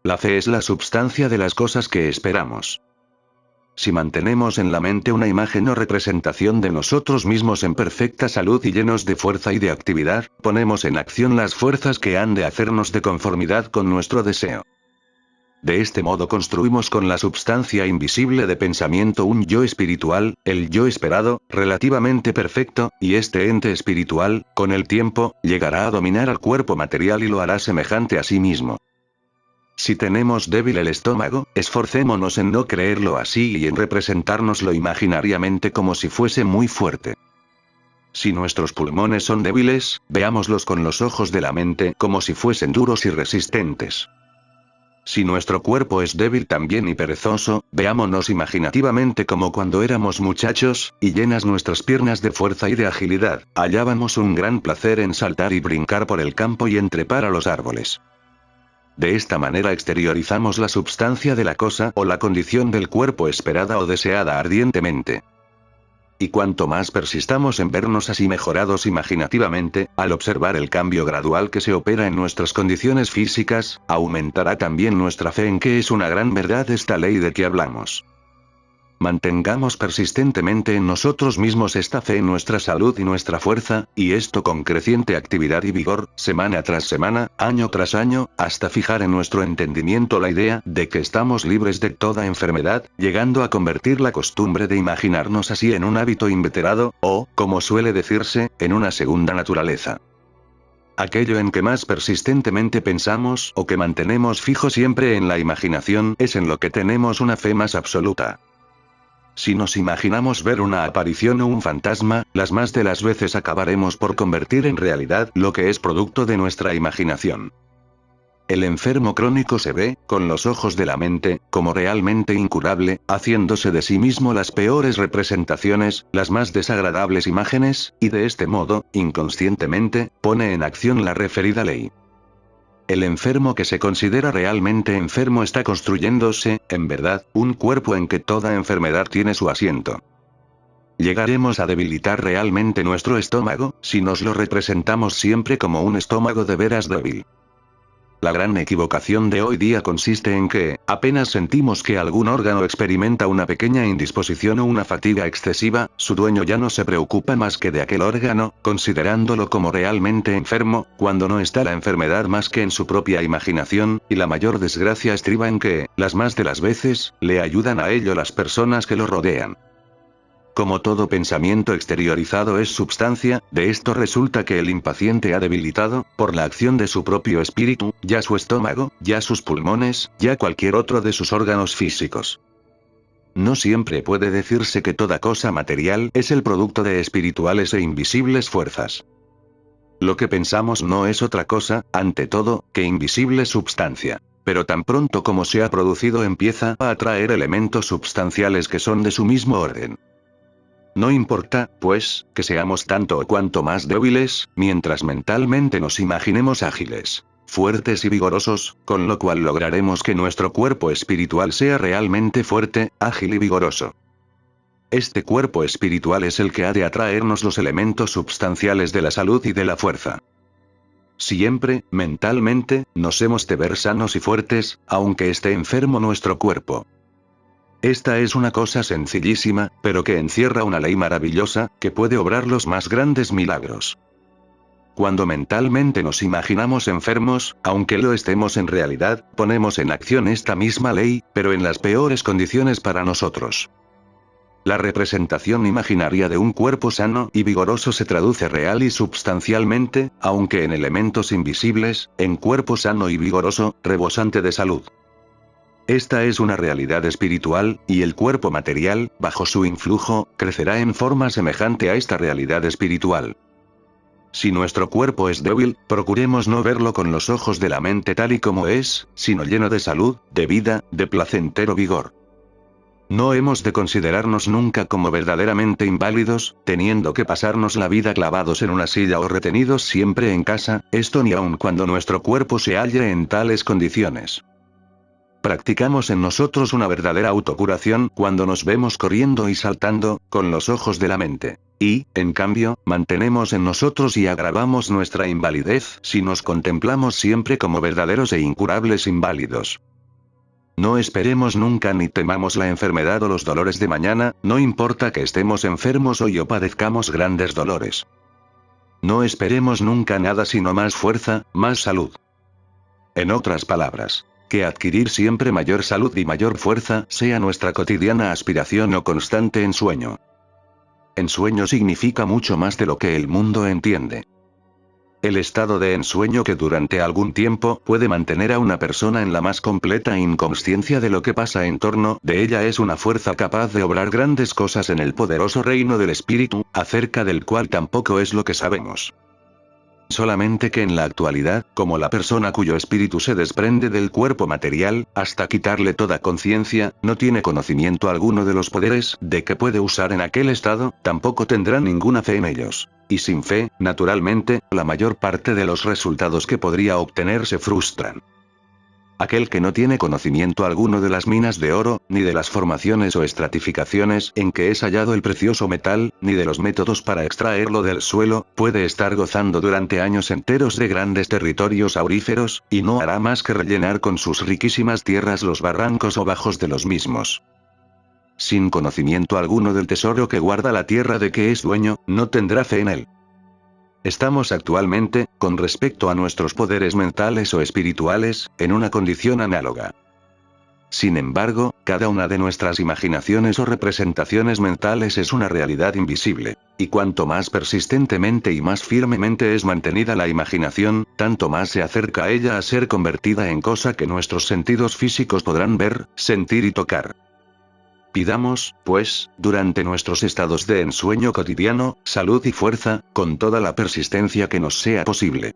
La fe es la substancia de las cosas que esperamos. Si mantenemos en la mente una imagen o representación de nosotros mismos en perfecta salud y llenos de fuerza y de actividad, ponemos en acción las fuerzas que han de hacernos de conformidad con nuestro deseo. De este modo construimos con la substancia invisible de pensamiento un yo espiritual, el yo esperado, relativamente perfecto, y este ente espiritual, con el tiempo, llegará a dominar al cuerpo material y lo hará semejante a sí mismo. Si tenemos débil el estómago, esforcémonos en no creerlo así y en representárnoslo imaginariamente como si fuese muy fuerte. Si nuestros pulmones son débiles, veámoslos con los ojos de la mente como si fuesen duros y resistentes. Si nuestro cuerpo es débil también y perezoso, veámonos imaginativamente como cuando éramos muchachos, y llenas nuestras piernas de fuerza y de agilidad, hallábamos un gran placer en saltar y brincar por el campo y en trepar a los árboles. De esta manera exteriorizamos la substancia de la cosa o la condición del cuerpo esperada o deseada ardientemente. Y cuanto más persistamos en vernos así mejorados imaginativamente, al observar el cambio gradual que se opera en nuestras condiciones físicas, aumentará también nuestra fe en que es una gran verdad esta ley de que hablamos. Mantengamos persistentemente en nosotros mismos esta fe en nuestra salud y nuestra fuerza, y esto con creciente actividad y vigor, semana tras semana, año tras año, hasta fijar en nuestro entendimiento la idea de que estamos libres de toda enfermedad, llegando a convertir la costumbre de imaginarnos así en un hábito inveterado, o, como suele decirse, en una segunda naturaleza. Aquello en que más persistentemente pensamos o que mantenemos fijo siempre en la imaginación es en lo que tenemos una fe más absoluta. Si nos imaginamos ver una aparición o un fantasma, las más de las veces acabaremos por convertir en realidad lo que es producto de nuestra imaginación. El enfermo crónico se ve, con los ojos de la mente, como realmente incurable, haciéndose de sí mismo las peores representaciones, las más desagradables imágenes, y de este modo, inconscientemente, pone en acción la referida ley. El enfermo que se considera realmente enfermo está construyéndose, en verdad, un cuerpo en que toda enfermedad tiene su asiento. Llegaremos a debilitar realmente nuestro estómago, si nos lo representamos siempre como un estómago de veras débil. La gran equivocación de hoy día consiste en que, apenas sentimos que algún órgano experimenta una pequeña indisposición o una fatiga excesiva, su dueño ya no se preocupa más que de aquel órgano, considerándolo como realmente enfermo, cuando no está la enfermedad más que en su propia imaginación, y la mayor desgracia estriba en que, las más de las veces, le ayudan a ello las personas que lo rodean. Como todo pensamiento exteriorizado es substancia, de esto resulta que el impaciente ha debilitado, por la acción de su propio espíritu, ya su estómago, ya sus pulmones, ya cualquier otro de sus órganos físicos. No siempre puede decirse que toda cosa material es el producto de espirituales e invisibles fuerzas. Lo que pensamos no es otra cosa, ante todo, que invisible substancia. Pero tan pronto como se ha producido empieza a atraer elementos substanciales que son de su mismo orden. No importa, pues, que seamos tanto o cuanto más débiles, mientras mentalmente nos imaginemos ágiles, fuertes y vigorosos, con lo cual lograremos que nuestro cuerpo espiritual sea realmente fuerte, ágil y vigoroso. Este cuerpo espiritual es el que ha de atraernos los elementos substanciales de la salud y de la fuerza. Siempre, mentalmente, nos hemos de ver sanos y fuertes, aunque esté enfermo nuestro cuerpo. Esta es una cosa sencillísima, pero que encierra una ley maravillosa, que puede obrar los más grandes milagros. Cuando mentalmente nos imaginamos enfermos, aunque lo estemos en realidad, ponemos en acción esta misma ley, pero en las peores condiciones para nosotros. La representación imaginaria de un cuerpo sano y vigoroso se traduce real y substancialmente, aunque en elementos invisibles, en cuerpo sano y vigoroso, rebosante de salud. Esta es una realidad espiritual, y el cuerpo material, bajo su influjo, crecerá en forma semejante a esta realidad espiritual. Si nuestro cuerpo es débil, procuremos no verlo con los ojos de la mente tal y como es, sino lleno de salud, de vida, de placentero vigor. No hemos de considerarnos nunca como verdaderamente inválidos, teniendo que pasarnos la vida clavados en una silla o retenidos siempre en casa, esto ni aun cuando nuestro cuerpo se halle en tales condiciones. Practicamos en nosotros una verdadera autocuración cuando nos vemos corriendo y saltando, con los ojos de la mente. Y, en cambio, mantenemos en nosotros y agravamos nuestra invalidez si nos contemplamos siempre como verdaderos e incurables inválidos. No esperemos nunca ni temamos la enfermedad o los dolores de mañana, no importa que estemos enfermos hoy o padezcamos grandes dolores. No esperemos nunca nada sino más fuerza, más salud. En otras palabras, que adquirir siempre mayor salud y mayor fuerza sea nuestra cotidiana aspiración o constante ensueño. Ensueño significa mucho más de lo que el mundo entiende. El estado de ensueño que durante algún tiempo puede mantener a una persona en la más completa inconsciencia de lo que pasa en torno de ella es una fuerza capaz de obrar grandes cosas en el poderoso reino del espíritu, acerca del cual tampoco es lo que sabemos. Solamente que en la actualidad, como la persona cuyo espíritu se desprende del cuerpo material, hasta quitarle toda conciencia, no tiene conocimiento alguno de los poderes de que puede usar en aquel estado, tampoco tendrá ninguna fe en ellos. Y sin fe, naturalmente, la mayor parte de los resultados que podría obtener se frustran. Aquel que no tiene conocimiento alguno de las minas de oro, ni de las formaciones o estratificaciones en que es hallado el precioso metal, ni de los métodos para extraerlo del suelo, puede estar gozando durante años enteros de grandes territorios auríferos, y no hará más que rellenar con sus riquísimas tierras los barrancos o bajos de los mismos. Sin conocimiento alguno del tesoro que guarda la tierra de que es dueño, no tendrá fe en él. Estamos actualmente, con respecto a nuestros poderes mentales o espirituales, en una condición análoga. Sin embargo, cada una de nuestras imaginaciones o representaciones mentales es una realidad invisible. Y cuanto más persistentemente y más firmemente es mantenida la imaginación, tanto más se acerca a ella a ser convertida en cosa que nuestros sentidos físicos podrán ver, sentir y tocar. Pidamos, pues, durante nuestros estados de ensueño cotidiano, salud y fuerza, con toda la persistencia que nos sea posible.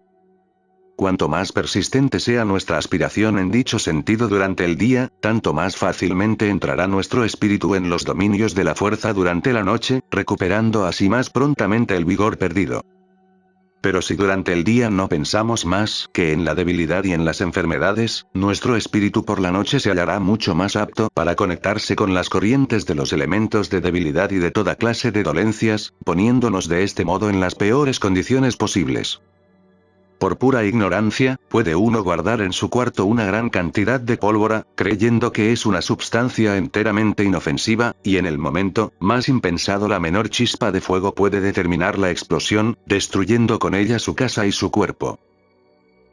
Cuanto más persistente sea nuestra aspiración en dicho sentido durante el día, tanto más fácilmente entrará nuestro espíritu en los dominios de la fuerza durante la noche, recuperando así más prontamente el vigor perdido. Pero si durante el día no pensamos más que en la debilidad y en las enfermedades, nuestro espíritu por la noche se hallará mucho más apto para conectarse con las corrientes de los elementos de debilidad y de toda clase de dolencias, poniéndonos de este modo en las peores condiciones posibles. Por pura ignorancia, puede uno guardar en su cuarto una gran cantidad de pólvora, creyendo que es una substancia enteramente inofensiva, y en el momento más impensado la menor chispa de fuego puede determinar la explosión, destruyendo con ella su casa y su cuerpo.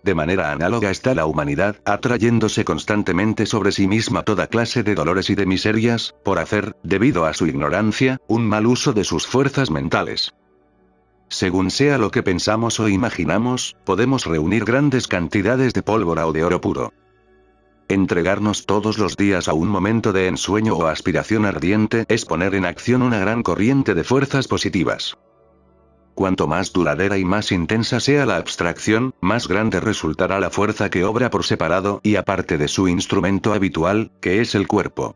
De manera análoga está la humanidad, atrayéndose constantemente sobre sí misma toda clase de dolores y de miserias, por hacer, debido a su ignorancia, un mal uso de sus fuerzas mentales. Según sea lo que pensamos o imaginamos, podemos reunir grandes cantidades de pólvora o de oro puro. Entregarnos todos los días a un momento de ensueño o aspiración ardiente es poner en acción una gran corriente de fuerzas positivas. Cuanto más duradera y más intensa sea la abstracción, más grande resultará la fuerza que obra por separado y aparte de su instrumento habitual, que es el cuerpo.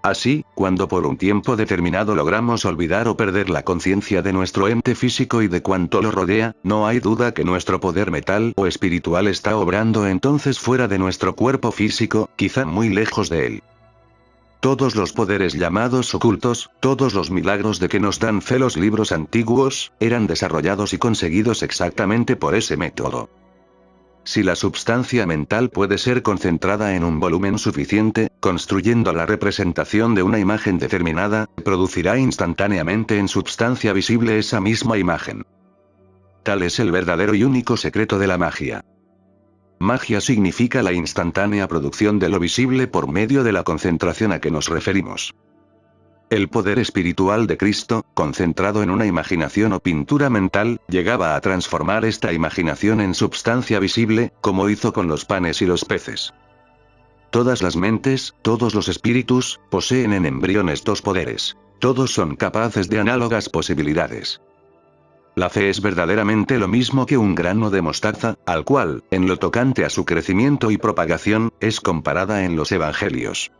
Así, cuando por un tiempo determinado logramos olvidar o perder la conciencia de nuestro ente físico y de cuanto lo rodea, no hay duda que nuestro poder mental o espiritual está obrando entonces fuera de nuestro cuerpo físico, quizá muy lejos de él. Todos los poderes llamados ocultos, todos los milagros de que nos dan fe los libros antiguos, eran desarrollados y conseguidos exactamente por ese método. Si la substancia mental puede ser concentrada en un volumen suficiente, construyendo la representación de una imagen determinada, producirá instantáneamente en substancia visible esa misma imagen. Tal es el verdadero y único secreto de la magia. Magia significa la instantánea producción de lo visible por medio de la concentración a que nos referimos. El poder espiritual de Cristo, concentrado en una imaginación o pintura mental, llegaba a transformar esta imaginación en substancia visible, como hizo con los panes y los peces. Todas las mentes, todos los espíritus, poseen en embrión estos poderes. Todos son capaces de análogas posibilidades. La fe es verdaderamente lo mismo que un grano de mostaza, al cual, en lo tocante a su crecimiento y propagación, es comparada en los evangelios.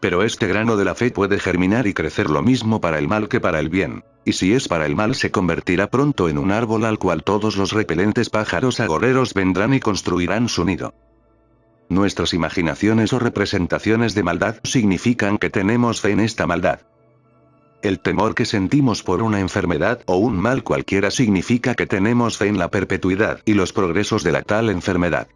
Pero este grano de la fe puede germinar y crecer lo mismo para el mal que para el bien. Y si es para el mal se convertirá pronto en un árbol al cual todos los repelentes pájaros agoreros vendrán y construirán su nido. Nuestras imaginaciones o representaciones de maldad significan que tenemos fe en esta maldad. El temor que sentimos por una enfermedad o un mal cualquiera significa que tenemos fe en la perpetuidad y los progresos de la tal enfermedad.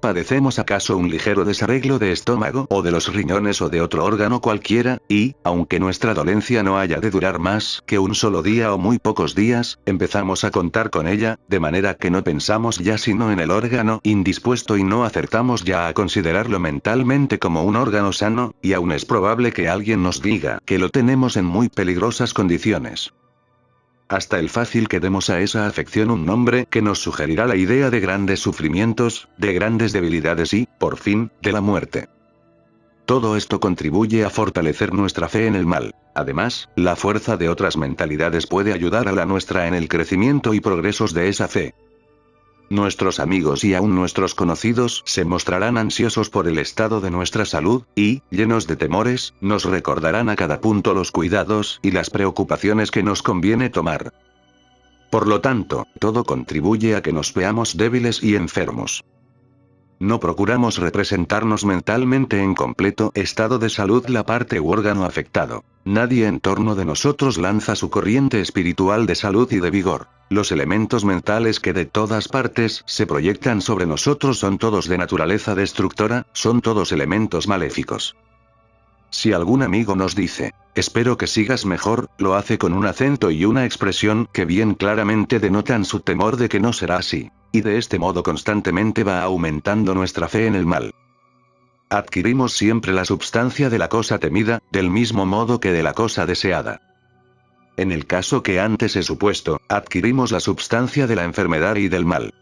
¿Padecemos acaso un ligero desarreglo de estómago o de los riñones o de otro órgano cualquiera? Y, aunque nuestra dolencia no haya de durar más que un solo día o muy pocos días, empezamos a contar con ella, de manera que no pensamos ya sino en el órgano indispuesto y no acertamos ya a considerarlo mentalmente como un órgano sano, y aún es probable que alguien nos diga que lo tenemos en muy peligrosas condiciones. Hasta el fácil que demos a esa afección un nombre que nos sugerirá la idea de grandes sufrimientos, de grandes debilidades y, por fin, de la muerte. Todo esto contribuye a fortalecer nuestra fe en el mal. Además, la fuerza de otras mentalidades puede ayudar a la nuestra en el crecimiento y progresos de esa fe. Nuestros amigos y aún nuestros conocidos se mostrarán ansiosos por el estado de nuestra salud, y, llenos de temores, nos recordarán a cada punto los cuidados y las preocupaciones que nos conviene tomar. Por lo tanto, todo contribuye a que nos veamos débiles y enfermos. No procuramos representarnos mentalmente en completo estado de salud la parte u órgano afectado. Nadie en torno de nosotros lanza su corriente espiritual de salud y de vigor. Los elementos mentales que de todas partes se proyectan sobre nosotros son todos de naturaleza destructora, son todos elementos maléficos. Si algún amigo nos dice, espero que sigas mejor, lo hace con un acento y una expresión que bien claramente denotan su temor de que no será así. Y de este modo constantemente va aumentando nuestra fe en el mal. Adquirimos siempre la substancia de la cosa temida, del mismo modo que de la cosa deseada. En el caso que antes he supuesto, adquirimos la substancia de la enfermedad y del mal.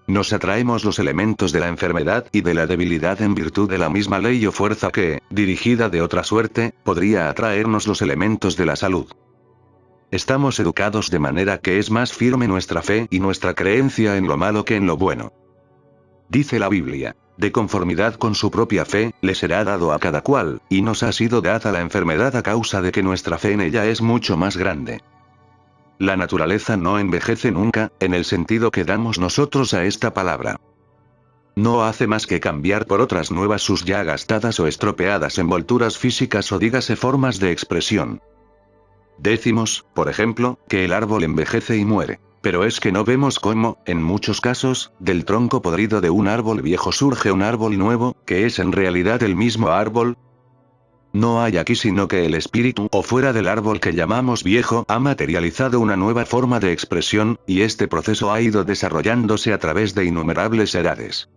Nos atraemos los elementos de la enfermedad y de la debilidad en virtud de la misma ley o fuerza que, dirigida de otra suerte, podría atraernos los elementos de la salud. Estamos educados de manera que es más firme nuestra fe y nuestra creencia en lo malo que en lo bueno. Dice la Biblia, de conformidad con su propia fe, le será dado a cada cual, y nos ha sido dada la enfermedad a causa de que nuestra fe en ella es mucho más grande. La naturaleza no envejece nunca, en el sentido que damos nosotros a esta palabra. No hace más que cambiar por otras nuevas sus ya gastadas o estropeadas envolturas físicas o dígase formas de expresión. Decimos, por ejemplo, que el árbol envejece y muere. Pero es que no vemos cómo, en muchos casos, del tronco podrido de un árbol viejo surge un árbol nuevo, que es en realidad el mismo árbol. No hay aquí sino que el espíritu, o fuera del árbol que llamamos viejo, ha materializado una nueva forma de expresión, y este proceso ha ido desarrollándose a través de innumerables edades.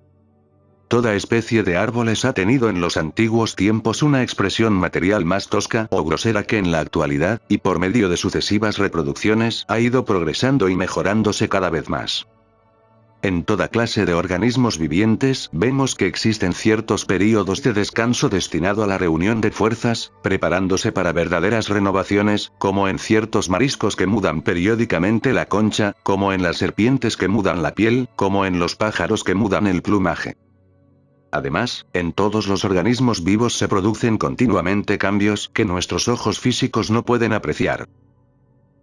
Toda especie de árboles ha tenido en los antiguos tiempos una expresión material más tosca o grosera que en la actualidad, y por medio de sucesivas reproducciones ha ido progresando y mejorándose cada vez más. En toda clase de organismos vivientes vemos que existen ciertos períodos de descanso destinado a la reunión de fuerzas, preparándose para verdaderas renovaciones, como en ciertos mariscos que mudan periódicamente la concha, como en las serpientes que mudan la piel, como en los pájaros que mudan el plumaje. Además, en todos los organismos vivos se producen continuamente cambios que nuestros ojos físicos no pueden apreciar.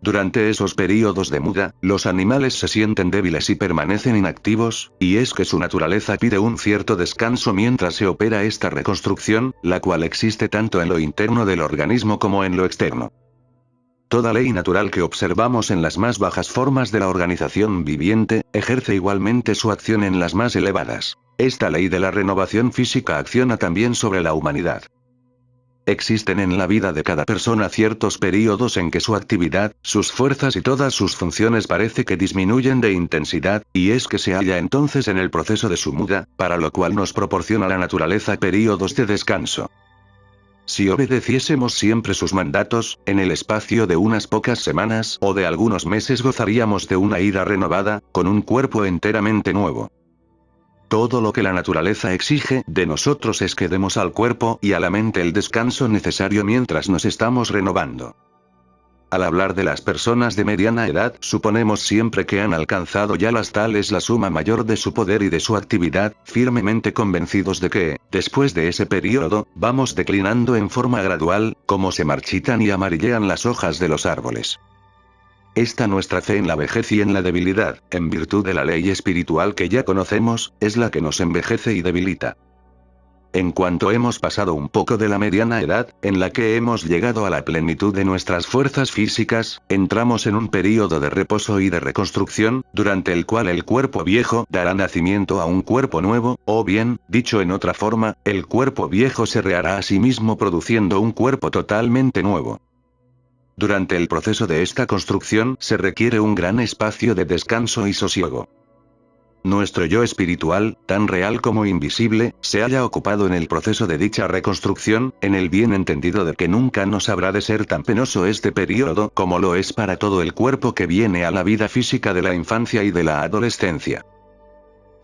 Durante esos períodos de muda, los animales se sienten débiles y permanecen inactivos, y es que su naturaleza pide un cierto descanso mientras se opera esta reconstrucción, la cual existe tanto en lo interno del organismo como en lo externo. Toda ley natural que observamos en las más bajas formas de la organización viviente, ejerce igualmente su acción en las más elevadas. Esta ley de la renovación física acciona también sobre la humanidad. Existen en la vida de cada persona ciertos períodos en que su actividad, sus fuerzas y todas sus funciones parece que disminuyen de intensidad, y es que se halla entonces en el proceso de su muda, para lo cual nos proporciona la naturaleza períodos de descanso. Si obedeciésemos siempre sus mandatos, en el espacio de unas pocas semanas o de algunos meses gozaríamos de una ira renovada, con un cuerpo enteramente nuevo. Todo lo que la naturaleza exige de nosotros es que demos al cuerpo y a la mente el descanso necesario mientras nos estamos renovando. Al hablar de las personas de mediana edad, suponemos siempre que han alcanzado ya las tales la suma mayor de su poder y de su actividad, firmemente convencidos de que, después de ese periodo, vamos declinando en forma gradual, como se marchitan y amarillean las hojas de los árboles. Esta nuestra fe en la vejez y en la debilidad, en virtud de la ley espiritual que ya conocemos, es la que nos envejece y debilita. En cuanto hemos pasado un poco de la mediana edad, en la que hemos llegado a la plenitud de nuestras fuerzas físicas, entramos en un período de reposo y de reconstrucción, durante el cual el cuerpo viejo dará nacimiento a un cuerpo nuevo, o bien, dicho en otra forma, el cuerpo viejo se rehará a sí mismo produciendo un cuerpo totalmente nuevo. Durante el proceso de esta construcción se requiere un gran espacio de descanso y sosiego. Nuestro yo espiritual, tan real como invisible, se halla ocupado en el proceso de dicha reconstrucción, en el bien entendido de que nunca nos habrá de ser tan penoso este periodo como lo es para todo el cuerpo que viene a la vida física de la infancia y de la adolescencia.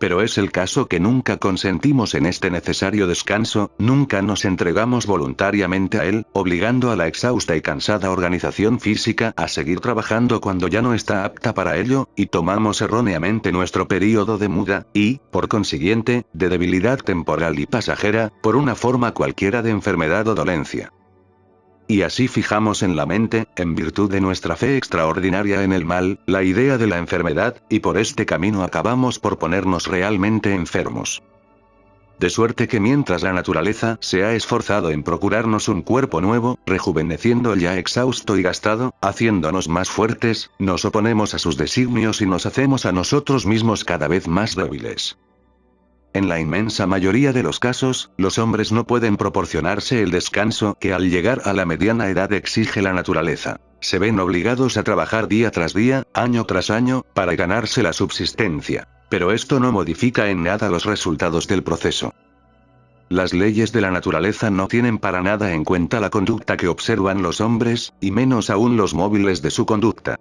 Pero es el caso que nunca consentimos en este necesario descanso, nunca nos entregamos voluntariamente a él, obligando a la exhausta y cansada organización física a seguir trabajando cuando ya no está apta para ello, y tomamos erróneamente nuestro período de muda, y, por consiguiente, de debilidad temporal y pasajera, por una forma cualquiera de enfermedad o dolencia. Y así fijamos en la mente, en virtud de nuestra fe extraordinaria en el mal, la idea de la enfermedad, y por este camino acabamos por ponernos realmente enfermos. De suerte que mientras la naturaleza se ha esforzado en procurarnos un cuerpo nuevo, rejuveneciendo el ya exhausto y gastado, haciéndonos más fuertes, nos oponemos a sus designios y nos hacemos a nosotros mismos cada vez más débiles. En la inmensa mayoría de los casos, los hombres no pueden proporcionarse el descanso que al llegar a la mediana edad exige la naturaleza. Se ven obligados a trabajar día tras día, año tras año, para ganarse la subsistencia. Pero esto no modifica en nada los resultados del proceso. Las leyes de la naturaleza no tienen para nada en cuenta la conducta que observan los hombres, y menos aún los móviles de su conducta.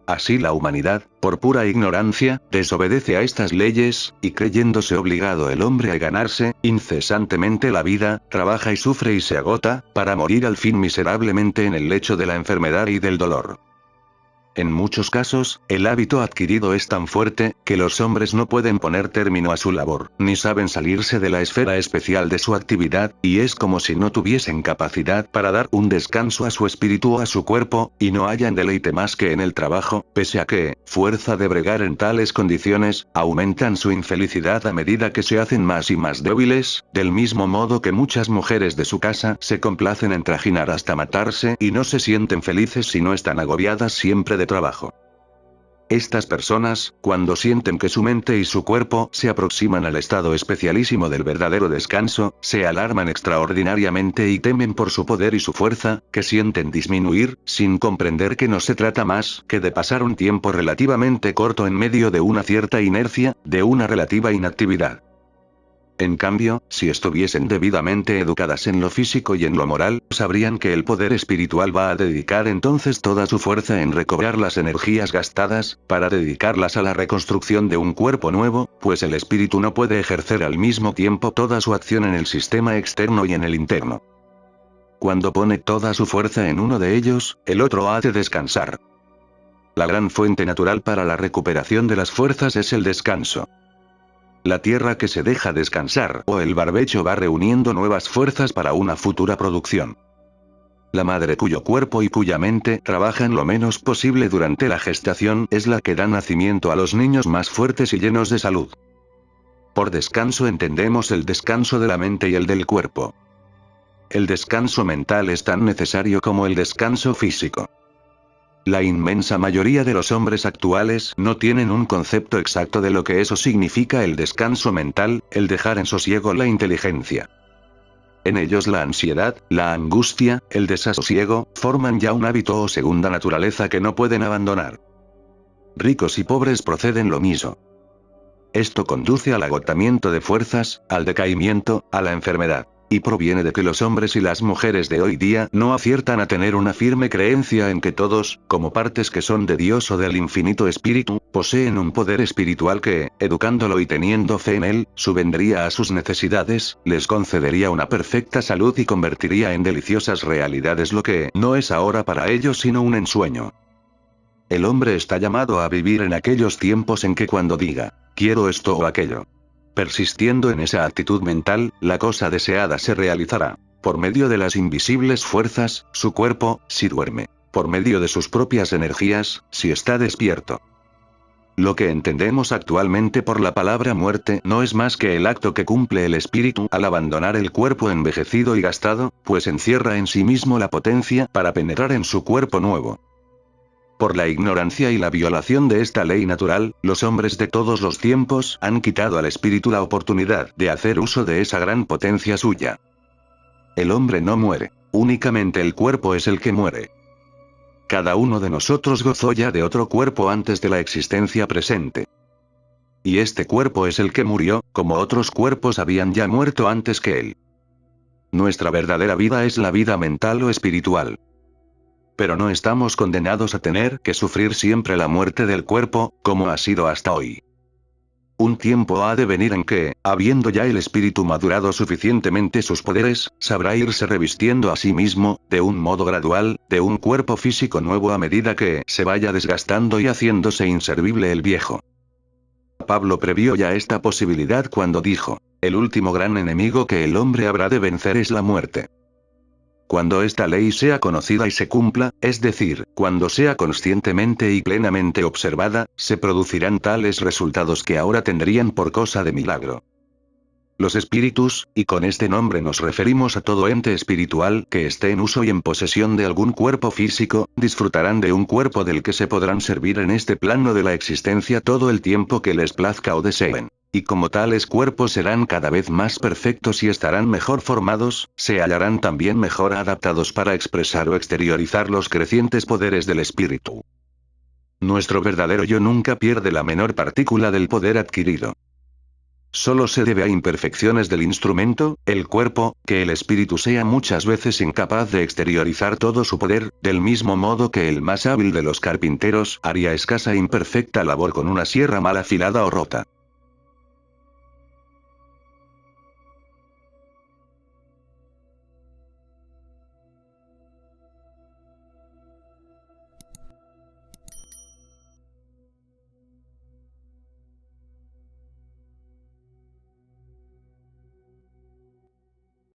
Así la humanidad, por pura ignorancia, desobedece a estas leyes, y creyéndose obligado el hombre a ganarse, incesantemente la vida, trabaja y sufre y se agota, para morir al fin miserablemente en el lecho de la enfermedad y del dolor. En muchos casos, el hábito adquirido es tan fuerte, que los hombres no pueden poner término a su labor, ni saben salirse de la esfera especial de su actividad, y es como si no tuviesen capacidad para dar un descanso a su espíritu o a su cuerpo, y no hallan deleite más que en el trabajo, pese a que, fuerza de bregar en tales condiciones, aumentan su infelicidad a medida que se hacen más y más débiles, del mismo modo que muchas mujeres de su casa se complacen en trajinar hasta matarse y no se sienten felices si no están agobiadas siempre de trabajo. Estas personas, cuando sienten que su mente y su cuerpo se aproximan al estado especialísimo del verdadero descanso, se alarman extraordinariamente y temen por su poder y su fuerza, que sienten disminuir, sin comprender que no se trata más que de pasar un tiempo relativamente corto en medio de una cierta inercia, de una relativa inactividad. En cambio, si estuviesen debidamente educadas en lo físico y en lo moral, sabrían que el poder espiritual va a dedicar entonces toda su fuerza en recobrar las energías gastadas, para dedicarlas a la reconstrucción de un cuerpo nuevo, pues el espíritu no puede ejercer al mismo tiempo toda su acción en el sistema externo y en el interno. Cuando pone toda su fuerza en uno de ellos, el otro ha de descansar. La gran fuente natural para la recuperación de las fuerzas es el descanso. La tierra que se deja descansar o el barbecho va reuniendo nuevas fuerzas para una futura producción. La madre cuyo cuerpo y cuya mente trabajan lo menos posible durante la gestación es la que da nacimiento a los niños más fuertes y llenos de salud. Por descanso entendemos el descanso de la mente y el del cuerpo. El descanso mental es tan necesario como el descanso físico. La inmensa mayoría de los hombres actuales no tienen un concepto exacto de lo que eso significa el descanso mental, el dejar en sosiego la inteligencia. En ellos la ansiedad, la angustia, el desasosiego, forman ya un hábito o segunda naturaleza que no pueden abandonar. Ricos y pobres proceden lo mismo. Esto conduce al agotamiento de fuerzas, al decaimiento, a la enfermedad. Y proviene de que los hombres y las mujeres de hoy día no aciertan a tener una firme creencia en que todos, como partes que son de Dios o del infinito espíritu, poseen un poder espiritual que, educándolo y teniendo fe en él, subvendría a sus necesidades, les concedería una perfecta salud y convertiría en deliciosas realidades lo que no es ahora para ellos sino un ensueño. El hombre está llamado a vivir en aquellos tiempos en que cuando diga, quiero esto o aquello, persistiendo en esa actitud mental, la cosa deseada se realizará. Por medio de las invisibles fuerzas, su cuerpo, si duerme. Por medio de sus propias energías, si está despierto. Lo que entendemos actualmente por la palabra muerte no es más que el acto que cumple el espíritu al abandonar el cuerpo envejecido y gastado, pues encierra en sí mismo la potencia para penetrar en su cuerpo nuevo. Por la ignorancia y la violación de esta ley natural, los hombres de todos los tiempos han quitado al espíritu la oportunidad de hacer uso de esa gran potencia suya. El hombre no muere, únicamente el cuerpo es el que muere. Cada uno de nosotros gozó ya de otro cuerpo antes de la existencia presente. Y este cuerpo es el que murió, como otros cuerpos habían ya muerto antes que él. Nuestra verdadera vida es la vida mental o espiritual. Pero no estamos condenados a tener que sufrir siempre la muerte del cuerpo, como ha sido hasta hoy. Un tiempo ha de venir en que, habiendo ya el espíritu madurado suficientemente sus poderes, sabrá irse revistiendo a sí mismo, de un modo gradual, de un cuerpo físico nuevo a medida que se vaya desgastando y haciéndose inservible el viejo. Pablo previó ya esta posibilidad cuando dijo: el último gran enemigo que el hombre habrá de vencer es la muerte. Cuando esta ley sea conocida y se cumpla, es decir, cuando sea conscientemente y plenamente observada, se producirán tales resultados que ahora tendrían por cosa de milagro. Los espíritus, y con este nombre nos referimos a todo ente espiritual que esté en uso y en posesión de algún cuerpo físico, disfrutarán de un cuerpo del que se podrán servir en este plano de la existencia todo el tiempo que les plazca o deseen. Y como tales cuerpos serán cada vez más perfectos y estarán mejor formados, se hallarán también mejor adaptados para expresar o exteriorizar los crecientes poderes del espíritu. Nuestro verdadero yo nunca pierde la menor partícula del poder adquirido. Solo se debe a imperfecciones del instrumento, el cuerpo, que el espíritu sea muchas veces incapaz de exteriorizar todo su poder, del mismo modo que el más hábil de los carpinteros haría escasa e imperfecta labor con una sierra mal afilada o rota.